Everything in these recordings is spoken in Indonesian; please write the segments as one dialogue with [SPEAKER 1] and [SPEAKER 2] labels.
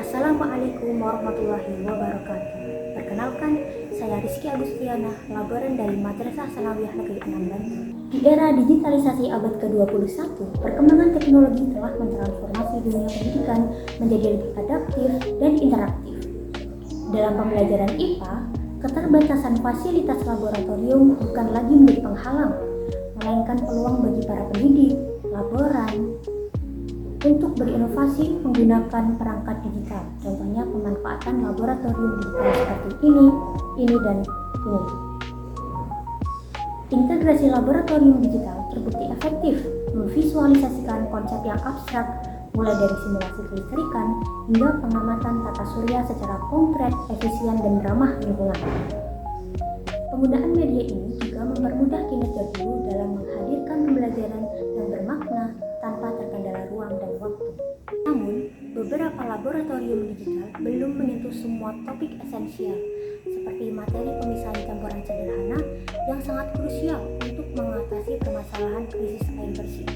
[SPEAKER 1] Assalamualaikum warahmatullahi wabarakatuh. Perkenalkan, saya Rizky Agustiana, laboran dari Madrasah Sanawiyah Negeri 6 Bantul. Di era digitalisasi abad ke-21, perkembangan teknologi telah mentransformasi dunia pendidikan menjadi lebih adaptif dan interaktif. Dalam pembelajaran IPA, keterbatasan fasilitas laboratorium bukan lagi menjadi penghalang, melainkan peluang bagi para pendidik, laboran, untuk berinovasi menggunakan perangkat digital, contohnya pemanfaatan laboratorium digital seperti ini, dan ini. Integrasi laboratorium digital terbukti efektif memvisualisasikan konsep yang abstrak, mulai dari simulasi kelistrikan hingga pengamatan tata surya secara konkret, efisien, dan ramah lingkungan. Penggunaan media ini juga mempermudah kinerja guru dalam menghadirkan pembelajaran yang bermakna tanpa terkendala ruang dan waktu. Namun, beberapa laboratorium digital belum menyentuh semua topik esensial, seperti materi pemisahan campuran sederhana yang sangat krusial untuk mengatasi permasalahan krisis air bersih.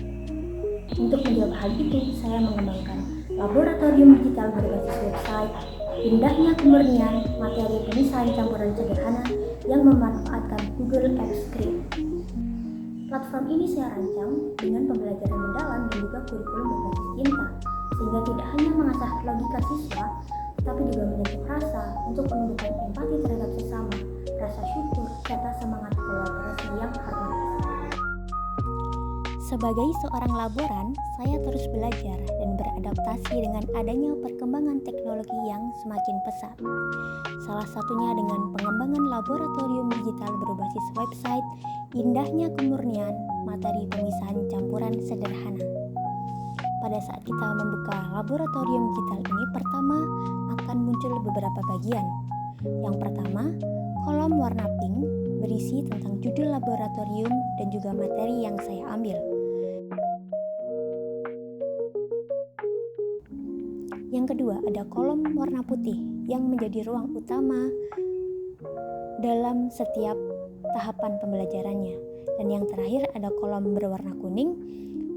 [SPEAKER 1] Untuk menjawab hal itu, saya mengembangkan laboratorium digital berbasis website, indahnya kemurnian materi pemisahan campuran sederhana yang memanfaatkan Google Apps Script. Platform ini saya rancang dengan pembelajaran mendalam dan juga kurikulum berbasis cinta, sehingga tidak hanya mengasah logika siswa, tetapi juga menyentuh rasa untuk menumbuhkan empati terhadap sesama, rasa syukur, serta semangat kolaborasi yang harmonis. Sebagai seorang laboran, saya terus belajar dan beradaptasi dengan adanya perkembangan teknologi yang semakin pesat. Salah satunya dengan pengembangan laboratorium digital berbasis website, indahnya kemurnian materi pemisahan campuran sederhana. Pada saat kita membuka laboratorium digital ini, pertama akan muncul beberapa bagian. Yang pertama, kolom warna pink berisi tentang judul laboratorium dan juga materi yang saya ambil. Yang kedua, ada kolom warna putih yang menjadi ruang utama dalam setiap tahapan pembelajarannya. Dan yang terakhir ada kolom berwarna kuning.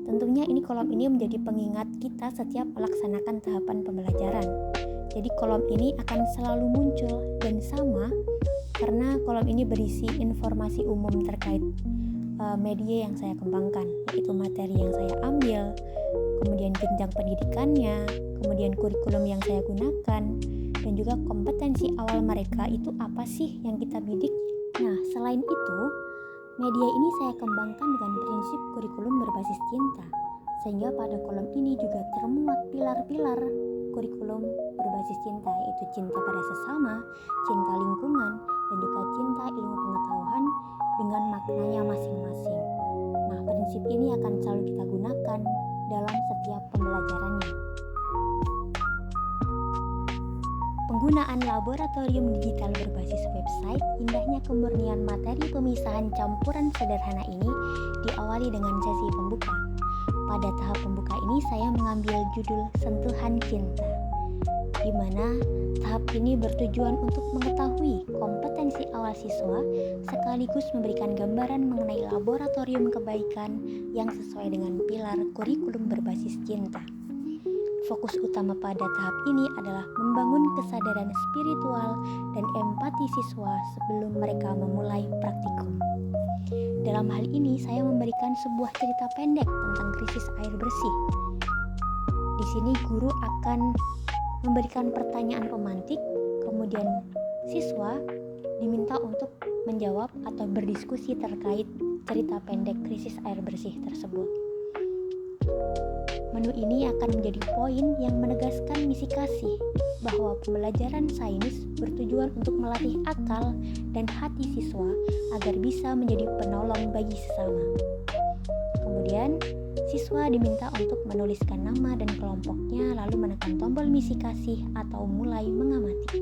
[SPEAKER 1] Tentunya kolom ini menjadi pengingat kita setiap melaksanakan tahapan pembelajaran. Jadi kolom ini akan selalu muncul dan sama karena kolom ini berisi informasi umum terkait media yang saya kembangkan, yaitu materi yang saya ambil, kemudian jenjang pendidikannya, kemudian kurikulum yang saya gunakan, dan juga kompetensi awal mereka itu apa sih yang kita bidik. Nah, selain itu, media ini saya kembangkan dengan prinsip kurikulum berbasis cinta, sehingga pada kolom ini juga termuat pilar-pilar kurikulum berbasis cinta, yaitu cinta pada sesama, cinta lingkungan, dan juga cinta ilmu pengetahuan dengan maknanya masing-masing. Nah, prinsip ini akan selalu kita gunakan dalam setiap pembelajarannya. Penggunaan laboratorium digital berbasis website, indahnya kemurnian materi pemisahan campuran sederhana ini diawali dengan sesi pembuka. Pada tahap pembuka ini saya mengambil judul Sentuhan Cinta, di mana tahap ini bertujuan untuk mengetahui kompetensi awal siswa sekaligus memberikan gambaran mengenai laboratorium kebaikan yang sesuai dengan pilar kurikulum berbasis cinta. Fokus utama pada tahap ini adalah membangun kesadaran spiritual dan empati siswa sebelum mereka memulai praktikum. Dalam hal ini, saya memberikan sebuah cerita pendek tentang krisis air bersih. Di sini guru akan memberikan pertanyaan pemantik, kemudian siswa diminta untuk menjawab atau berdiskusi terkait cerita pendek krisis air bersih tersebut. Menu ini akan menjadi poin yang menegaskan misi kasih bahwa pembelajaran sains bertujuan untuk melatih akal dan hati siswa agar bisa menjadi penolong bagi sesama. Kemudian, siswa diminta untuk menuliskan nama dan kelompoknya lalu menekan tombol misi kasih atau mulai mengamati.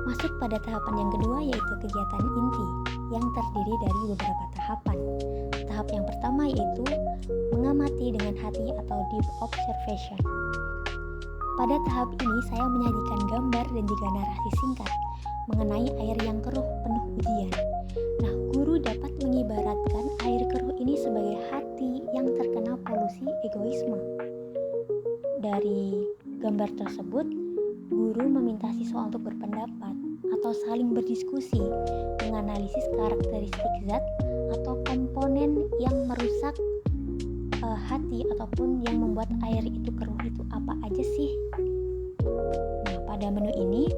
[SPEAKER 1] Masuk pada tahapan yang kedua, yaitu kegiatan inti yang terdiri dari beberapa tahapan. Tahap yang pertama yaitu mengamati dengan hati atau deep observation. Pada tahap ini saya menyajikan gambar dan juga narasi singkat mengenai air yang keruh penuh ujian. Nah, guru dapat mengibaratkan air keruh ini sebagai hati yang terkena polusi egoisme. Dari gambar tersebut, guru meminta siswa untuk berpendapat atau saling berdiskusi menganalisis karakteristik zat atau komponen yang merusak hati ataupun yang membuat air itu keruh itu apa aja sih? Nah, pada menu ini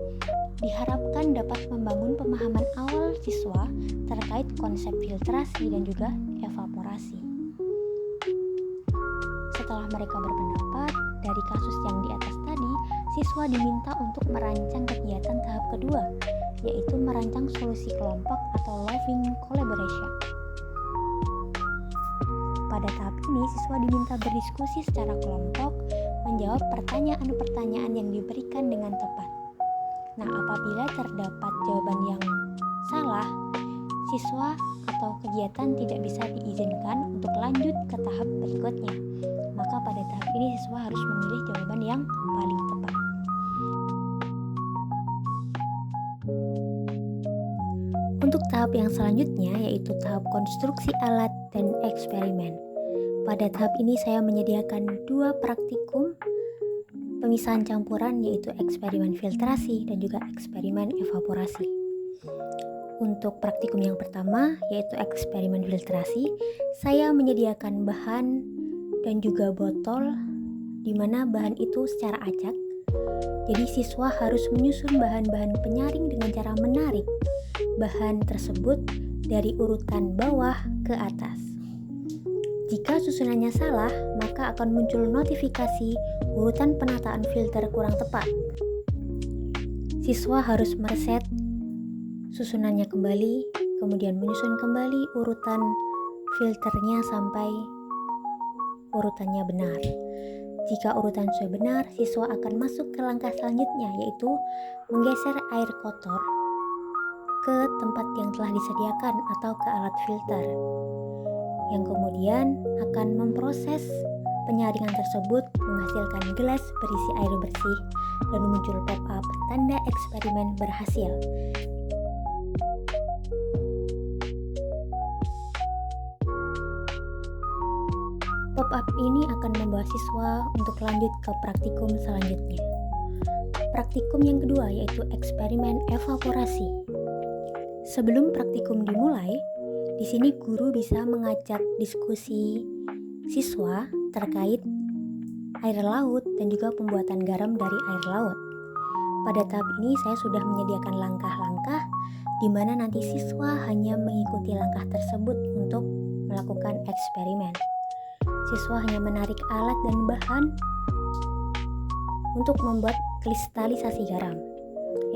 [SPEAKER 1] diharapkan dapat membangun pemahaman awal siswa terkait konsep filtrasi dan juga evaporasi. Setelah mereka berpendapat, dari kasus yang di atas tadi, siswa diminta untuk merancang kegiatan tahap kedua, yaitu merancang solusi kelompok atau loving collaboration. Pada tahap ini, siswa diminta berdiskusi secara kelompok, menjawab pertanyaan-pertanyaan yang diberikan dengan tepat. Nah, apabila terdapat jawaban yang salah, siswa atau kegiatan tidak bisa diizinkan untuk lanjut ke tahap berikutnya. Maka pada tahap ini siswa harus memilih jawaban yang paling tepat. Untuk tahap yang selanjutnya yaitu tahap konstruksi alat dan eksperimen. Pada tahap ini saya menyediakan 2 praktikum pemisahan campuran yaitu eksperimen filtrasi dan juga eksperimen evaporasi. Untuk praktikum yang pertama yaitu eksperimen filtrasi, saya menyediakan bahan dan juga botol di mana bahan itu secara acak. Jadi siswa harus menyusun bahan-bahan penyaring dengan cara menarik bahan tersebut dari urutan bawah ke atas. Jika susunannya salah, maka akan muncul notifikasi urutan penataan filter kurang tepat. Siswa harus mereset susunannya kembali, kemudian menyusun kembali urutan filternya sampai urutannya benar. Jika urutan sudah benar, siswa akan masuk ke langkah selanjutnya yaitu menggeser air kotor ke tempat yang telah disediakan atau ke alat filter, yang kemudian akan memproses penyaringan tersebut menghasilkan gelas berisi air bersih dan muncul pop-up tanda eksperimen berhasil. Pop-up ini akan membawa siswa untuk lanjut ke praktikum selanjutnya. Praktikum yang kedua yaitu eksperimen evaporasi. Sebelum praktikum dimulai, di sini guru bisa mengajak diskusi siswa terkait air laut dan juga pembuatan garam dari air laut. Pada tahap ini saya sudah menyediakan langkah-langkah di mana nanti siswa hanya mengikuti langkah tersebut untuk melakukan eksperimen. Siswa hanya menarik alat dan bahan untuk membuat kristalisasi garam,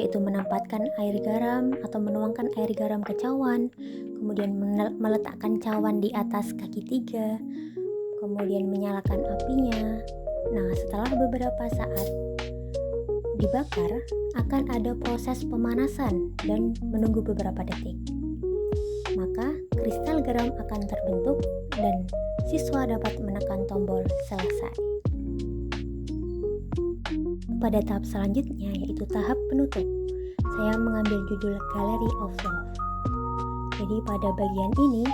[SPEAKER 1] yaitu menempatkan air garam atau menuangkan air garam ke cawan, kemudian meletakkan cawan di atas kaki 3, kemudian menyalakan apinya. Nah, setelah beberapa saat dibakar, akan ada proses pemanasan dan menunggu beberapa detik. Maka kristal garam akan terbentuk dan siswa dapat menekan tombol selesai. Pada tahap selanjutnya yaitu tahap penutup, saya mengambil judul Gallery of Love. Jadi pada bagian ini,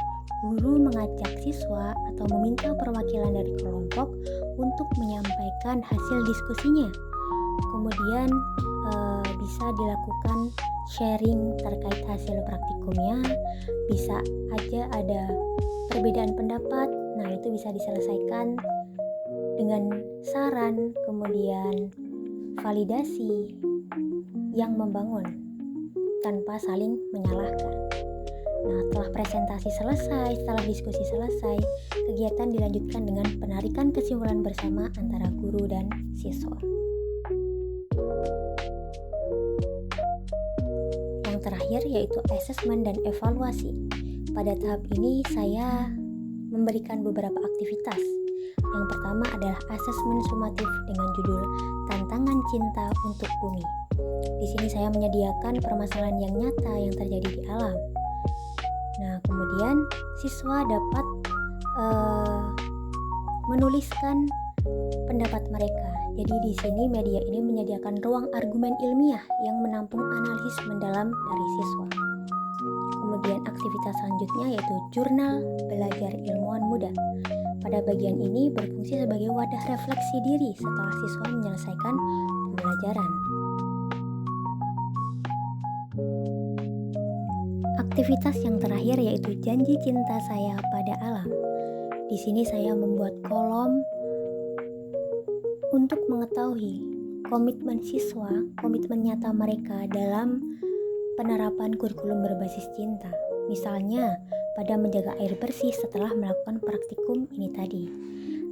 [SPEAKER 1] guru mengajak siswa atau meminta perwakilan dari kelompok untuk menyampaikan hasil diskusinya. Kemudian bisa dilakukan sharing terkait hasil praktikumnya, bisa aja ada perbedaan pendapat. Nah, itu bisa diselesaikan dengan saran, kemudian validasi yang membangun tanpa saling menyalahkan. Nah, setelah presentasi selesai, setelah diskusi selesai, kegiatan dilanjutkan dengan penarikan kesimpulan bersama antara guru dan siswa. Yang terakhir yaitu asesmen dan evaluasi. Pada tahap ini saya memberikan beberapa aktivitas. Yang pertama adalah asesmen sumatif dengan judul Tantangan Cinta untuk Bumi. Di sini saya menyediakan permasalahan yang nyata yang terjadi di alam. Nah, kemudian siswa dapat menuliskan pendapat mereka. Jadi di sini media ini menyediakan ruang argumen ilmiah yang menampung analisis mendalam dari siswa. Kemudian aktivitas selanjutnya yaitu jurnal belajar ilmuwan muda. Pada bagian ini berfungsi sebagai wadah refleksi diri setelah siswa menyelesaikan pembelajaran. Aktivitas yang terakhir yaitu janji cinta saya pada alam. Di sini saya membuat kolom untuk mengetahui komitmen siswa, komitmen nyata mereka dalam penerapan kurikulum berbasis cinta. Misalnya, pada menjaga air bersih setelah melakukan praktikum ini tadi.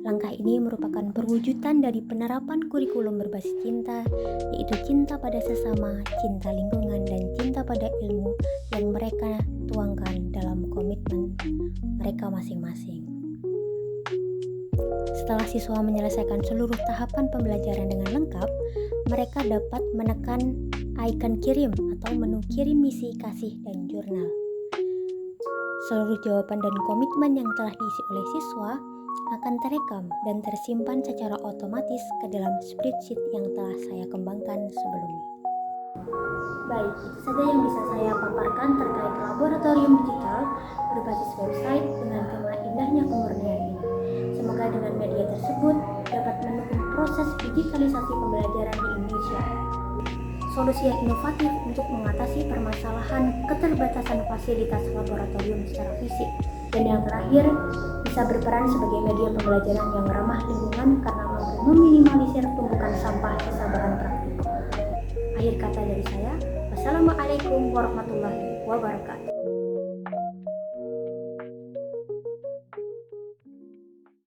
[SPEAKER 1] Langkah ini merupakan perwujudan dari penerapan kurikulum berbasis cinta, yaitu cinta pada sesama, cinta lingkungan, dan cinta pada ilmu yang mereka tuangkan dalam komitmen mereka masing-masing. Setelah siswa menyelesaikan seluruh tahapan pembelajaran dengan lengkap, mereka dapat menekan ikon kirim atau menu kirim misi, kasih, dan jurnal. Seluruh jawaban dan komitmen yang telah diisi oleh siswa akan terekam dan tersimpan secara otomatis ke dalam spreadsheet yang telah saya kembangkan sebelumnya. Baik, itu saja yang bisa saya paparkan terkait laboratorium digital berbasis website dengan tema indahnya kemurnian ini. Semoga dengan media tersebut dapat mendukung proses digitalisasi pembelajaran di Indonesia. Solusi yang inovatif untuk mengatasi permasalahan keterbatasan fasilitas laboratorium secara fisik. Dan yang terakhir, bisa berperan sebagai media pembelajaran yang ramah lingkungan karena mampu meminimalisir tumpukan sampah sisa bahan praktik. Akhir kata dari saya, wassalamualaikum warahmatullahi wabarakatuh.